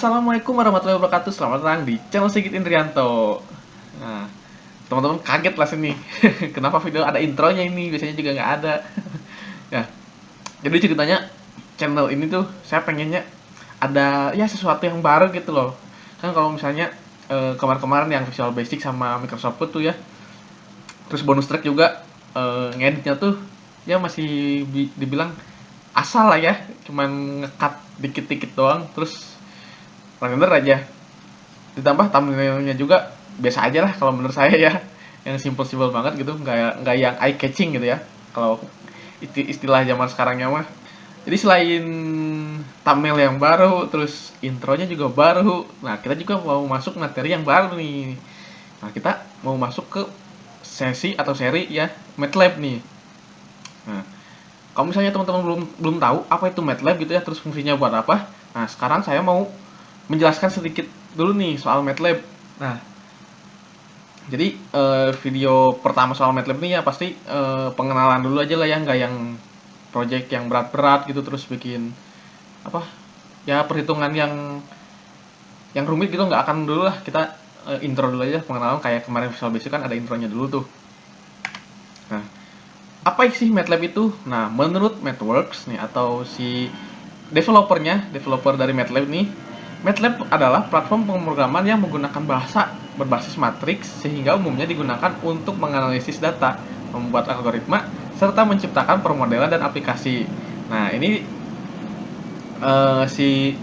Assalamualaikum warahmatullahi wabarakatuh. Selamat datang di channel Sigit Indrianto. Nah, teman-teman kaget lah sini. Kenapa video ada intronya ini? Biasanya juga nggak ada. Nah, jadi ceritanya channel ini tuh saya pengennya ada ya sesuatu yang baru gitu loh. Kan kalau misalnya kemarin-kemarin yang Visual Basic sama Microsoft Code tuh ya, terus bonus track juga ngeditnya tuh ya masih dibilang asal lah ya, cuman ngekat dikit-dikit doang, terus render aja. Ditambah thumbnailnya juga biasa aja lah kalau menurut saya ya, yang simple-simple banget gitu, nggak yang eye catching gitu ya kalau istilah zaman sekarangnya mah. Jadi selain thumbnail yang baru, terus intronya juga baru, nah kita juga mau masuk materi yang baru nih. Nah, kita mau masuk ke sesi atau seri ya MATLAB nih. Nah, kalau misalnya teman-teman belum belum tahu apa itu MATLAB gitu ya, terus fungsinya buat apa, nah sekarang saya mau menjelaskan sedikit dulu nih soal MATLAB. Nah, jadi video pertama soal MATLAB ini ya pasti pengenalan dulu aja lah ya, nggak yang project yang berat-berat gitu terus bikin apa ya perhitungan yang rumit gitu, nggak akan dulu lah. Kita intro dulu aja, pengenalan kayak kemarin Visual Basic kan ada intronya dulu tuh. Nah, apa sih MATLAB itu? Nah, menurut MathWorks nih atau si developer dari MATLAB nih, MATLAB adalah platform pemrograman yang menggunakan bahasa berbasis matriks sehingga umumnya digunakan untuk menganalisis data, membuat algoritma, serta menciptakan permodelan dan aplikasi. Nah, ini si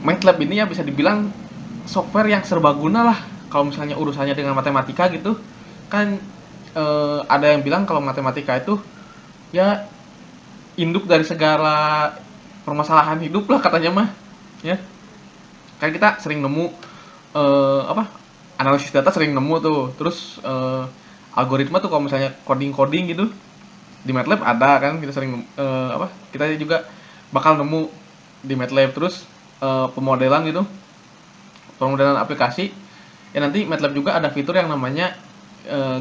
MATLAB ini ya bisa dibilang software yang serbaguna lah kalau misalnya urusannya dengan matematika gitu. Kan ada yang bilang kalau matematika itu ya induk dari segala permasalahan hidup lah katanya mah, ya. Kayak kita sering nemu apa analisis data sering nemu tuh, terus algoritma tuh kalau misalnya coding gitu di MATLAB ada kan, kita sering kita juga bakal nemu di MATLAB. Terus pemodelan gitu, pemodelan aplikasi ya, nanti MATLAB juga ada fitur yang namanya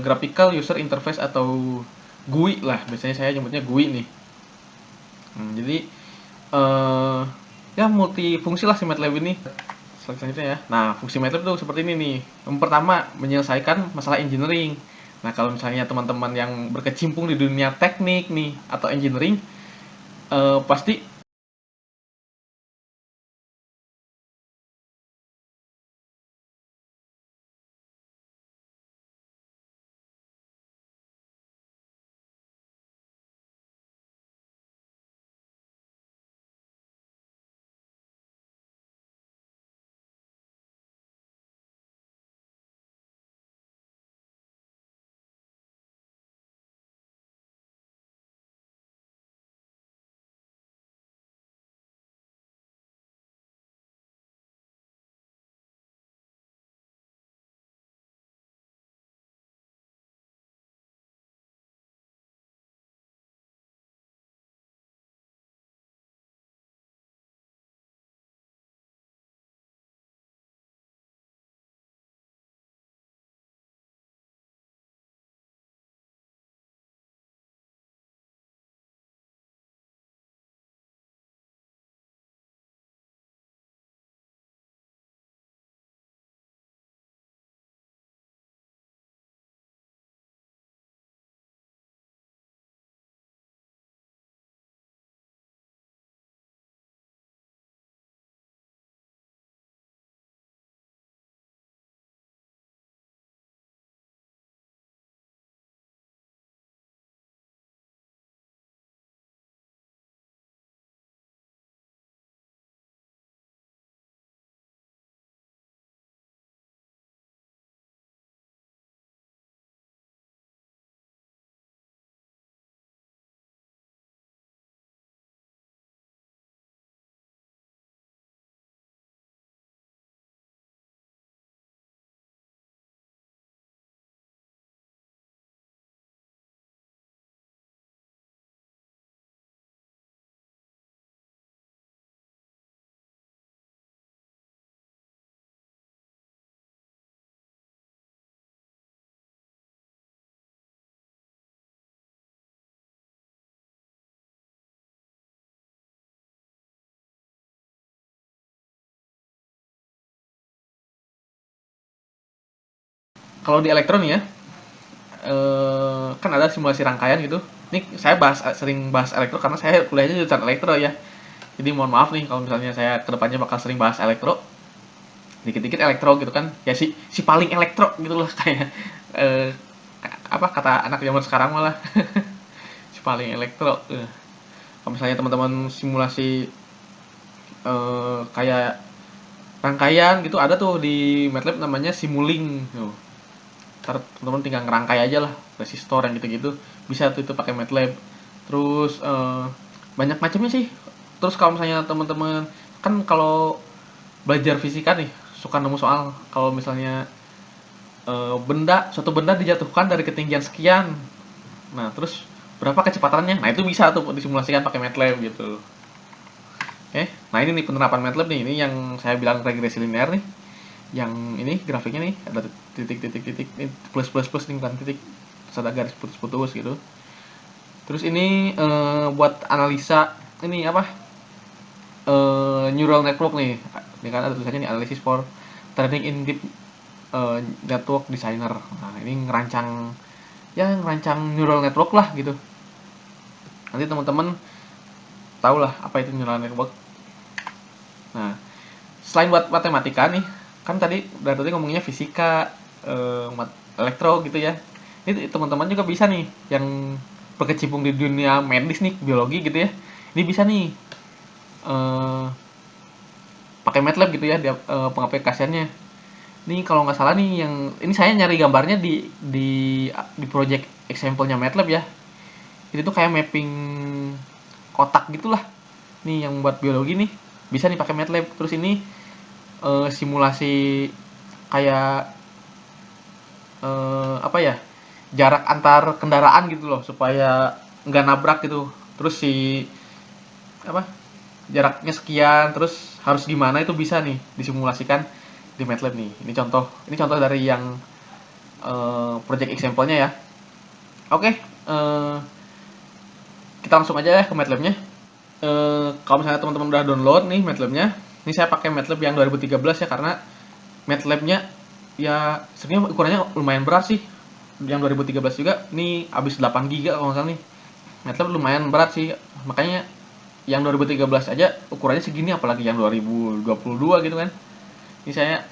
graphical user interface atau GUI lah, biasanya saya nyebutnya GUI nih. Jadi eh ya multifungsi lah si MATLAB ini. Selanjutnya ya. Nah, fungsi MATLAB tuh seperti ini nih. Yang pertama, menyelesaikan masalah engineering. Nah, kalau misalnya teman-teman yang berkecimpung di dunia teknik nih atau engineering, pasti Kalau di elektron ya, kan ada simulasi rangkaian gitu. Ini saya sering bahas elektro karena saya kuliahnya jurusan elektro ya. Jadi mohon maaf nih kalau misalnya saya kedepannya bakal sering bahas elektro, dikit-dikit elektro gitu kan. Ya si paling elektro gitu loh kayak eh, apa kata anak zaman sekarang malah si paling elektro. Kalau misalnya teman-teman simulasi kayak rangkaian gitu ada tuh di MATLAB namanya Simulink. Tuh. Ntar teman-teman tinggal ngerangkai aja lah resistor yang gitu-gitu. Bisa tuh itu pakai MATLAB. Terus banyak macamnya sih. Terus kalau misalnya teman-teman kan kalau belajar fisika nih suka nemu soal kalau misalnya suatu benda dijatuhkan dari ketinggian sekian. Nah, terus berapa kecepatannya? Nah, itu bisa tuh disimulasikan pakai MATLAB gitu. Oke, nah ini nih penerapan MATLAB nih, ini yang saya bilang regresi linear nih. Yang ini grafiknya nih ada titik-titik-titik, ini plus plus plus nih bukan titik, terus ada garis putus-putus gitu. Terus ini buat analisa ini apa? Neural network nih. Ini kan ada tulisannya nih analysis for training in deep network designer. Nah, ini ngerancang neural network lah gitu. Nanti teman-teman tahu lah apa itu neural network. Nah, selain buat matematika nih, kan dari tadi ngomongnya fisika, elektro gitu ya. Ini teman-teman juga bisa nih yang berkecimpung di dunia medis nih, biologi gitu ya. Ini bisa nih eh, pakai MATLAB gitu ya dia pengaplikasiannya. Ini kalau nggak salah nih yang ini saya nyari gambarnya di project example-nya MATLAB ya. Itu tuh kayak mapping kotak gitulah. Nih yang buat biologi nih bisa nih pakai MATLAB. Terus ini simulasi kayak apa ya, jarak antar kendaraan gitu loh supaya nggak nabrak gitu. Terus apa, jaraknya sekian terus harus gimana itu bisa nih disimulasikan di MATLAB nih. Ini contoh dari yang project example-nya ya. Oke, kita langsung aja ya ke MATLAB-nya. Kalau misalnya teman-teman udah download nih MATLAB-nya, ini saya pakai MATLAB yang 2013 ya karena MATLAB-nya ya sebenarnya ukurannya lumayan berat sih. Yang 2013 juga ini habis 8 GB kalau nggak salah nih. MATLAB lumayan berat sih, makanya yang 2013 aja ukurannya segini apalagi yang 2022 gitu kan. Ini saya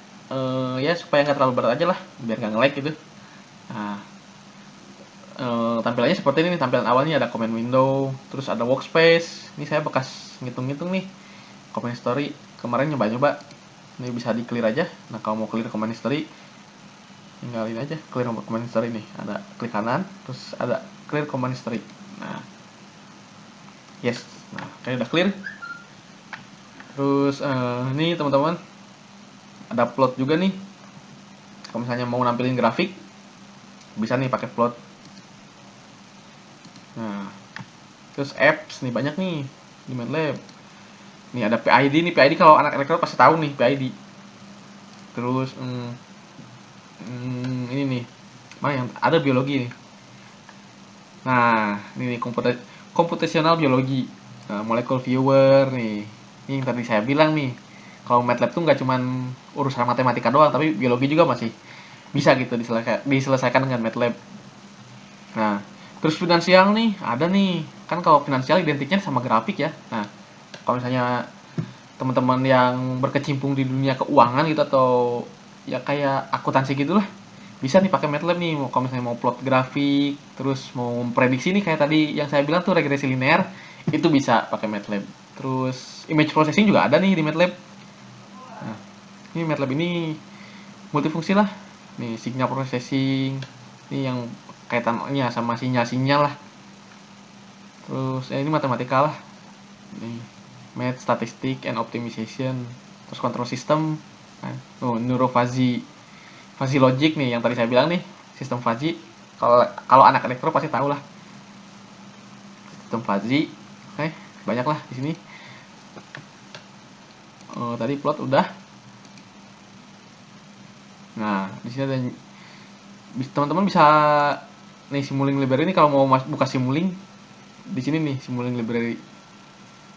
ya supaya nggak terlalu berat aja lah biar nggak nge-lag gitu. Nah, tampilannya seperti ini nih, tampilan awalnya ada command window, terus ada workspace. Ini saya bekas ngitung-ngitung nih command history kemarin nyoba-nyoba. Ini bisa di clear aja. Nah, kalau mau clear command history tinggalin aja clear command history nih, ada klik kanan terus ada clear command history. Nah, yes, nah kayak udah clear. Terus ini teman-teman ada plot juga nih, kalau misalnya mau nampilin grafik bisa nih pakai plot. Nah, terus apps nih banyak nih di MATLAB. Nih ada PID nih, PID kalau anak elektro pasti tahu nih PID. Terus ini nih, mana yang ada biologi nih. Nah, ini nih computational biologi. Nah, molecule viewer nih. Ini yang tadi saya bilang nih. Kalau MATLAB tuh nggak cuman urusan matematika doang, tapi biologi juga masih bisa gitu diselesaikan dengan MATLAB. Nah, terus finansial nih, ada nih. Kan kalau finansial identiknya sama grafik ya. Nah, kalau misalnya teman-teman yang berkecimpung di dunia keuangan gitu atau ya kayak akuntansi gitulah, bisa nih pakai MATLAB nih. Kalau misalnya mau plot grafik, terus mau prediksi nih kayak tadi yang saya bilang tuh regresi linear, itu bisa pakai MATLAB. Terus image processing juga ada nih di MATLAB. Nah, ini MATLAB ini multifungsi lah. Nih signal processing, ini yang kaitannya sama sinyal-sinyal lah. Terus ini matematika lah. Nih, math, statistic, and optimization. Terus control system. Nah, fuzzy logic nih yang tadi saya bilang nih, sistem fuzzy. Kalau anak elektro pasti tahu lah. Sistem fuzzy. Oke, banyak lah di sini. Tadi plot udah. Nah, di sini ada teman-teman bisa nih Simulink library ini kalau mau buka Simulink di sini nih Simulink library.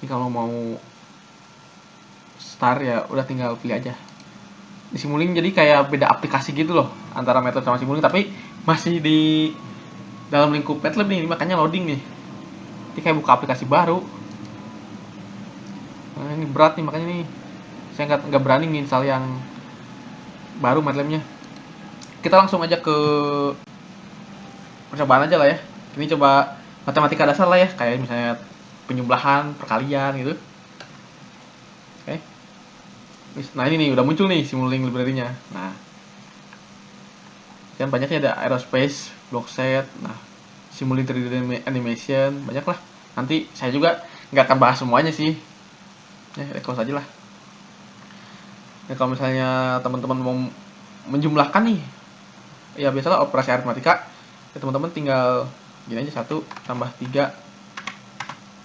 Ini kalau mau start ya udah tinggal pilih aja. di Simulink, jadi kayak beda aplikasi gitu loh antara MATLAB sama Simulink, tapi masih di dalam lingkup MATLAB nih, makanya loading nih. Ini kayak buka aplikasi baru. Nah, ini berat nih, makanya nih saya nggak berani nginstal yang baru MATLAB-nya. Kita langsung aja ke percobaan aja lah ya. Ini coba matematika dasar lah ya, kayak misalnya penjumlahan, perkalian gitu. Oke. Nah ini nih udah muncul nih Simulink library-nya. Nah, kan banyaknya ada aerospace, blockset, nah Simulink 3D animation, banyak lah. Nanti saya juga nggak akan bahas semuanya sih. Ya, close aja lah. Nah, kalau misalnya teman-teman mau menjumlahkan nih, ya biasalah operasi aritmatika, ya teman-teman tinggal gini aja, 1 tambah 3.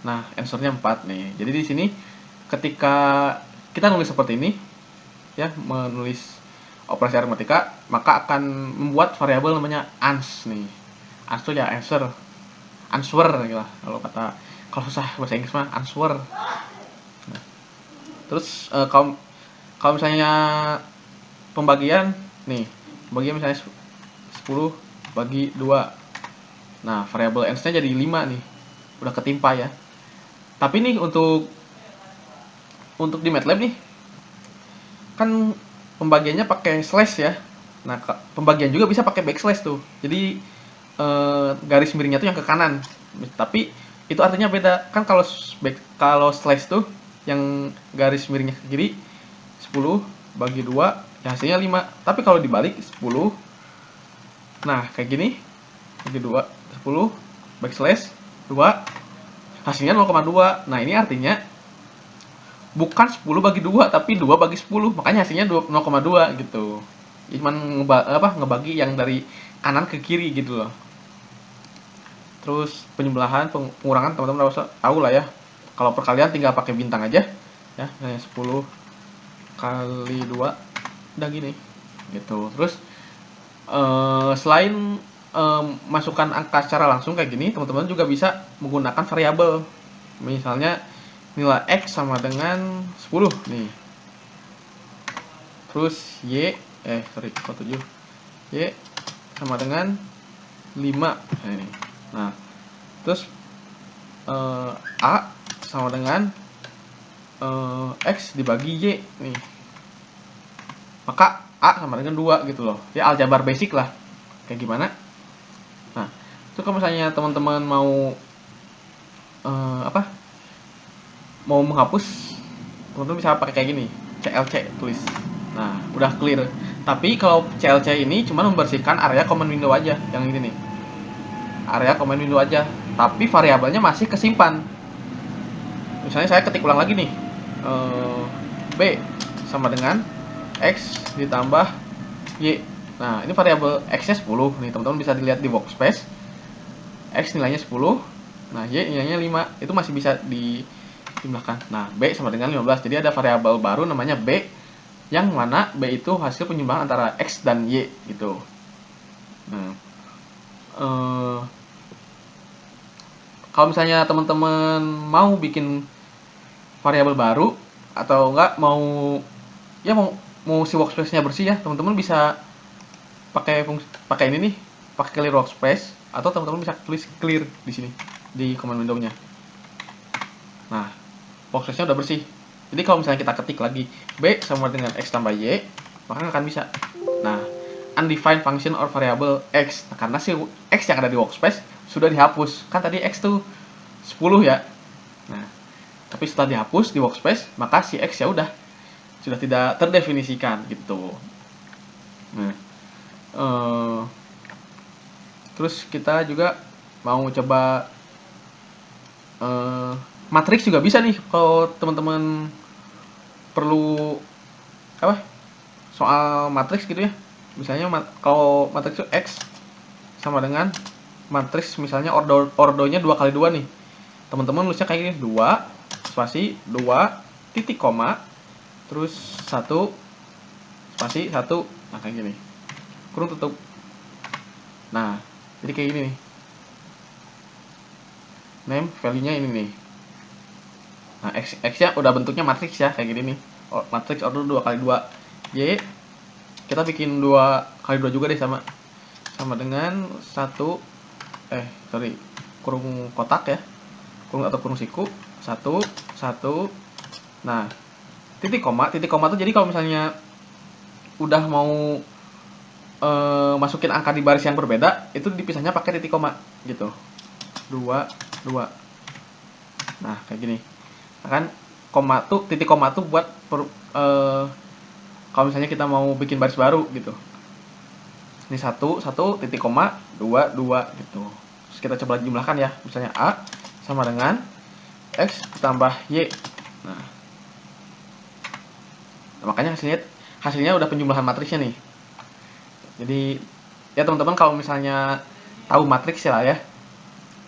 Nah, answernya 4 nih. Jadi di sini ketika kita nulis seperti ini, ya, menulis operasi aritmatika, maka akan membuat variabel namanya ans nih. Ans itu ya answer, gitu lah. Kalau susah bahasa Inggris mah answer. Nah, terus kalau misalnya pembagian nih, pembagian misalnya 10 bagi 2. Nah, variabel ans-nya jadi 5 nih. Udah ketimpa ya. Tapi nih untuk di MATLAB nih kan pembagiannya pakai slash ya. Nah, pembagian juga bisa pakai backslash tuh. Jadi garis miringnya tuh yang ke kanan. Tapi itu artinya beda. Kan kalau slash tuh yang garis miringnya ke kiri 10 bagi 2 ya hasilnya 5. Tapi kalau dibalik 10, nah kayak gini, bagi 2 10 backslash 2 hasilnya 0,2. Nah, ini artinya bukan 10 bagi 2 tapi 2 bagi 10. Makanya hasilnya 0,2 gitu. Jadi cuman ngebagi yang dari kanan ke kiri gitu loh. Terus penjumlahan, pengurangan teman-teman harus tahu lah ya. Kalau perkalian tinggal pakai bintang aja ya, kayak 10 kali 2 udah gini gitu. Terus selain masukkan angka secara langsung kayak gini, teman-teman juga bisa menggunakan variabel. Misalnya nilai X sama dengan 10 nih. Terus Y kok 7. Y sama dengan 5. Nah, ini. Nah, terus A sama dengan X dibagi Y nih. Maka A sama dengan 2 gitu loh. Ya aljabar basic lah. Kayak gimana? Nah, itu kalau misalnya teman-teman mau mau menghapus, teman-teman bisa pakai kayak gini, CLC tulis. Nah, udah clear. Tapi kalau CLC ini cuma membersihkan area command window aja, yang ini nih. Area command window aja, tapi variabelnya masih kesimpan. Misalnya saya ketik ulang lagi nih, B sama dengan X ditambah Y. Nah, ini variabel X-nya 10 nih, teman-teman bisa dilihat di workspace. X nilainya 10, nah Y nilainya 5, itu masih bisa dijumlahkan. Nah, B sama dengan 15, jadi ada variabel baru namanya B, yang mana B itu hasil penjumlahan antara X dan Y gitu. Nah, kalau misalnya teman-teman mau bikin variabel baru atau enggak mau si workspace-nya bersih ya, teman-teman bisa pakai ini nih, pakai clear workspace, atau teman-teman bisa tulis clear di sini di command window-nya. Nah, workspace-nya udah bersih. Jadi kalau misalnya kita ketik lagi B sama dengan X tambah Y, maka akan bisa. Nah, undefined function or variable X. Nah, karena si X yang ada di workspace sudah dihapus. Kan tadi X tuh 10 ya. Nah, tapi setelah dihapus di workspace, maka si X ya udah sudah tidak terdefinisikan gitu. Nah, terus kita juga mau coba matriks juga bisa nih kalau teman-teman perlu soal matriks gitu ya. Misalnya kalau matriks itu X sama dengan matriks misalnya ordonya 2 kali 2 nih. Teman-teman nulisnya kayak gini, 2 spasi 2 titik koma terus 1 spasi 1. Nah, kayak gini. Kurung tutup. Nah, jadi kayak gini nih. Name value-nya ini nih. Nah, X-nya udah bentuknya matriks ya, kayak gini nih. Matriks order 2 kali 2. Y kita bikin 2 kali 2 juga deh, sama dengan kurung kotak ya, kurung atau kurung siku, 1 1. Nah, titik koma tuh jadi kalau misalnya udah mau masukin angka di baris yang berbeda, itu dipisahnya pakai titik koma gitu. 2 2. Nah, kayak gini. Nah, kan titik koma tuh buat kalau misalnya kita mau bikin baris baru gitu. Ini 1 titik koma 2 2 gitu. Terus kita coba jumlahkan ya. Misalnya A sama dengan X ditambah Y. Nah, makanya hasilnya udah penjumlahan matriksnya nih. Jadi ya teman-teman kalau misalnya tahu matriks ya lah ya,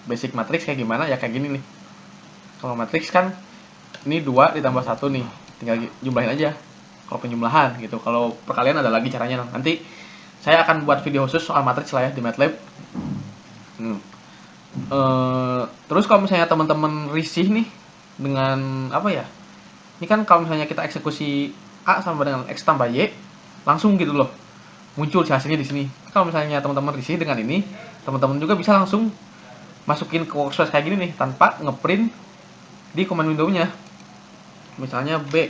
basic matriks kayak gimana ya kayak gini nih. Kalau matriks kan ini 2 ditambah 1 nih, tinggal jumlahin aja kalau penjumlahan gitu. Kalau perkalian ada lagi caranya, nanti saya akan buat video khusus soal matriks lah ya di MATLAB. Terus kalau misalnya teman-teman risih nih dengan apa ya, ini kan kalau misalnya kita eksekusi A sama dengan X tambah Y, langsung gitu loh muncul hasilnya di sini. Kalau misalnya teman-teman risih dengan ini, teman-teman juga bisa langsung masukin ke workspace kayak gini nih, tanpa ngeprint di command window-nya. Misalnya B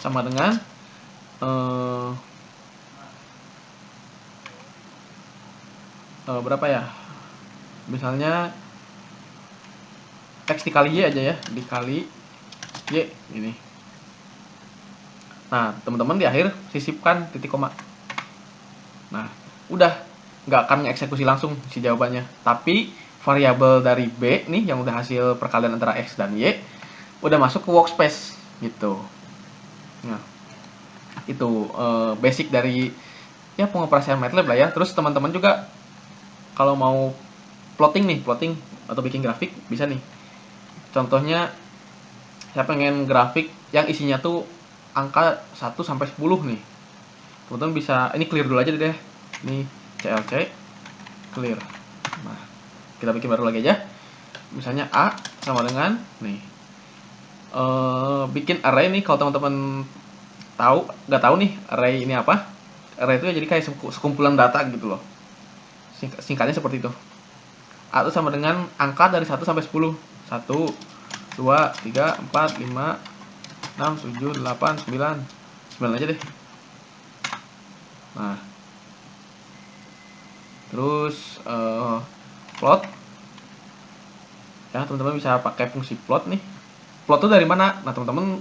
sama dengan berapa ya? Misalnya X dikali Y aja ya, dikali Y ini. Nah, teman-teman di akhir sisipkan titik koma. Nah, udah nggak akan ngeksekusi langsung si jawabannya. Tapi variabel dari B nih yang udah hasil perkalian antara X dan Y udah masuk ke workspace gitu. Nah, itu basic dari ya pengoperasian MATLAB lah ya. Terus teman-teman juga kalau mau plotting atau bikin grafik bisa nih. Contohnya saya pengen grafik yang isinya tuh angka 1 sampai 10 nih. Teman-teman bisa, ini clear dulu aja deh. Ini CLC clear. Nah, kita bikin baru lagi aja. Misalnya A sama dengan nih. Bikin array nih, kalau teman-teman nggak tahu nih array ini apa. Array itu ya jadi kayak sekumpulan data gitu loh. Singkatnya seperti itu. A itu sama dengan angka dari 1 sampai 10. 1 2 3 4 5 6 7 8 9 9 aja deh. Nah, terus plot ya, teman-teman bisa pakai fungsi plot nih. Plot itu dari mana? Nah, teman-teman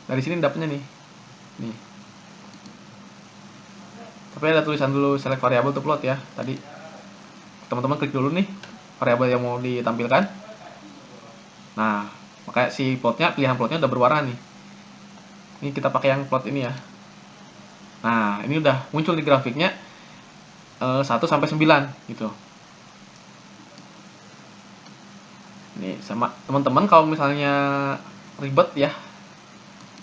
dari sini dapetnya nih. Tapi ada tulisan dulu select variable to plot ya. Tadi teman-teman klik dulu nih variabel yang mau ditampilkan. Nah, makanya si pilihan plotnya udah berwarna nih. Ini kita pakai yang plot ini ya. Nah, ini udah muncul di grafiknya 1 sampai 9 gitu. Nih, sama teman-teman kalau misalnya ribet ya,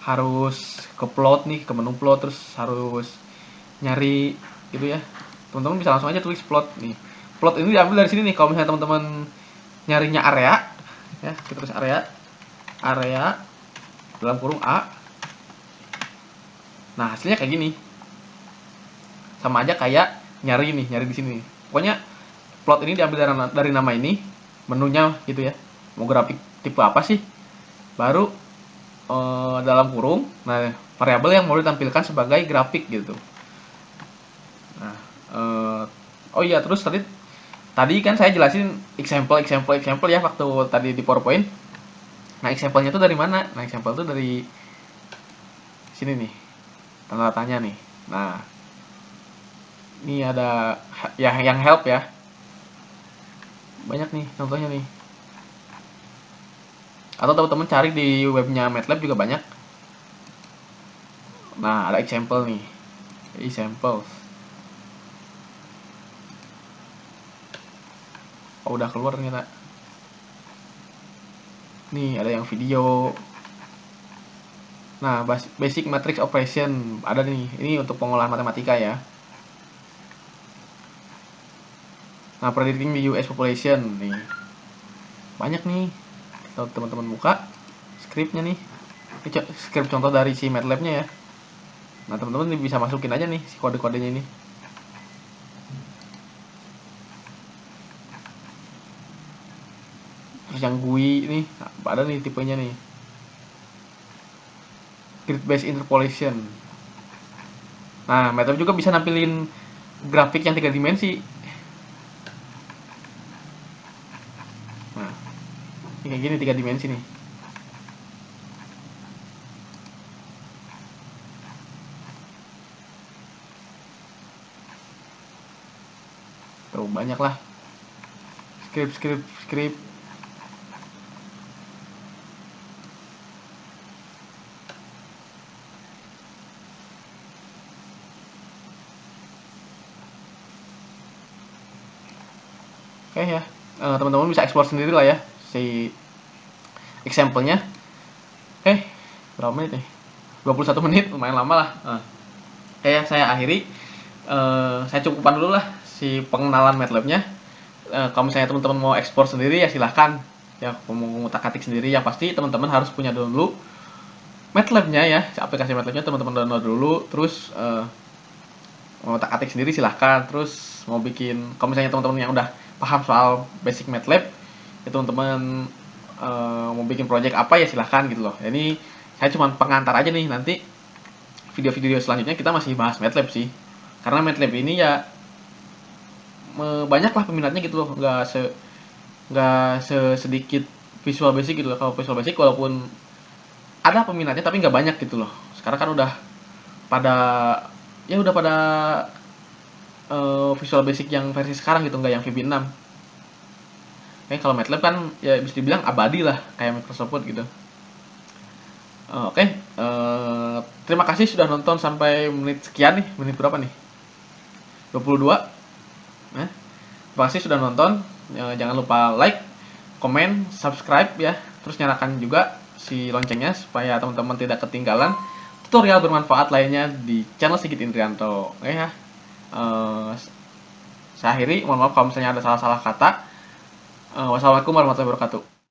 harus ke plot nih, ke menu plot, terus harus nyari gitu ya, teman-teman bisa langsung aja tulis plot nih. Plot ini diambil dari sini nih. Kalau misalnya teman-teman nyarinya area ya, kita tulis area dalam kurung A. Nah, hasilnya kayak gini. Sama aja kayak nyari di sini. Pokoknya plot ini diambil dari nama ini, menunya gitu ya. Mau grafik tipe apa sih? Baru dalam kurung, nah variabel yang mau ditampilkan sebagai grafik gitu. Nah, oh iya, terus tadi kan saya jelasin example ya waktu tadi di PowerPoint. Nah, example-nya itu dari mana? Nah, example itu dari sini nih, tanda tanya nih. Nah, ini ada ya yang help ya, banyak nih contohnya nih. Atau teman-teman cari di webnya MATLAB juga banyak. Nah, ada example nih, example. Oh, udah keluar ternyata. Nih ada yang video. Nah, basic matrix operation ada nih. Ini untuk pengolahan matematika ya. Nah, predicting the US population nih. Banyak nih. Kalau teman-teman buka skripnya nih. Ini skrip contoh dari si MATLAB-nya ya. Nah, teman-teman bisa masukin aja nih si kode-kodenya ini. Terus yang GUI ini ada nih tipenya nih, grid based interpolation. Nah, MATLAB juga bisa nampilin grafik yang 3 dimensi. Nah, ini kayak gini 3 dimensi nih. Tuh, banyak lah. Script. Oke ya. Teman-teman bisa explore sendiri lah ya si example-nya. Berapa menit nih? 21 menit, lumayan lama lah. Saya akhiri. Saya cukupkan dulu lah si pengenalan MATLAB-nya. Kalau misalnya teman-teman mau ekspor sendiri ya silahkan. Ya, mau ngutak-atik sendiri ya pasti teman-teman harus punya dulu MATLAB-nya ya, aplikasi MATLAB-nya teman-teman download dulu. Terus mau ngutak-atik sendiri silahkan. Terus mau bikin, kalau misalnya teman-teman yang udah paham soal basic MATLAB, ya teman-teman mau bikin project apa ya silahkan gitu loh. Ini saya cuma pengantar aja nih, nanti video-video selanjutnya kita masih bahas MATLAB sih, karena MATLAB ini ya banyak lah peminatnya gitu loh, nggak sedikit Visual Basic gitu loh. Kalau Visual Basic walaupun ada peminatnya tapi nggak banyak gitu loh. Sekarang kan udah pada Visual Basic yang versi sekarang gitu, nggak yang VB6. Kalau MATLAB kan ya bisa dibilang abadi lah kayak Microsoft Word gitu. Terima kasih sudah nonton sampai menit sekian nih. Menit berapa nih? 22. Terima kasih sudah nonton. Jangan lupa like, komen, subscribe ya. Terus nyalakan juga si loncengnya supaya teman-teman tidak ketinggalan tutorial bermanfaat lainnya di channel Sigit Indrianto. Saya akhiri. Mohon maaf kalau misalnya ada salah-salah kata. Wassalamualaikum warahmatullahi wabarakatuh.